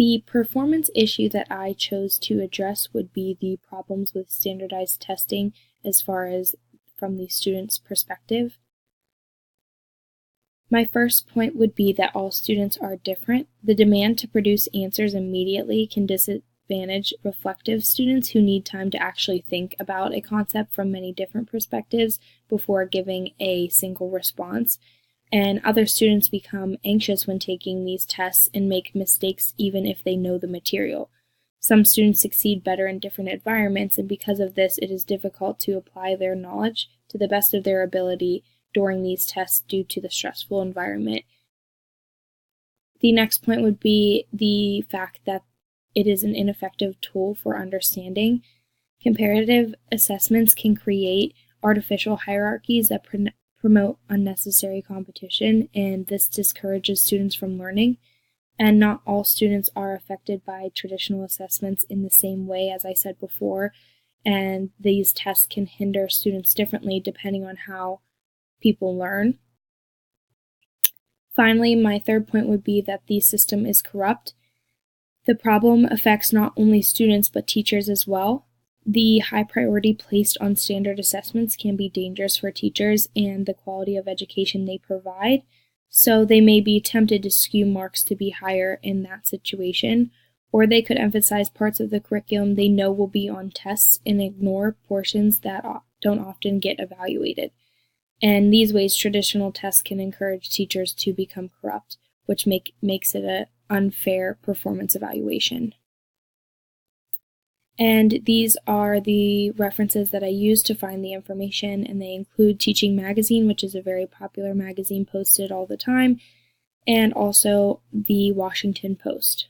The performance issue that I chose to address would be the problems with standardized testing as far as from the student's perspective. My first point would be that all students are different. The demand to produce answers immediately can disadvantage reflective students who need time to actually think about a concept from many different perspectives before giving a single response. And other students become anxious when taking these tests and make mistakes even if they know the material. Some students succeed better in different environments, and because of this, it is difficult to apply their knowledge to the best of their ability during these tests due to the stressful environment. The next point would be the fact that it is an ineffective tool for understanding. Comparative assessments can create artificial hierarchies that promote unnecessary competition, and this discourages students from learning. And not all students are affected by traditional assessments in the same way, as I said before, and these tests can hinder students differently depending on how people learn. Finally, my third point would be that the system is corrupt. The problem affects not only students but teachers as well. The high priority placed on standard assessments can be dangerous for teachers and the quality of education they provide, so they may be tempted to skew marks to be higher in that situation, or they could emphasize parts of the curriculum they know will be on tests and ignore portions that don't often get evaluated. And these ways, traditional tests can encourage teachers to become corrupt, which makes it an unfair performance evaluation. And these are the references that I use to find the information, and they include Teaching Magazine, which is a very popular magazine posted all the time, and also the Washington Post.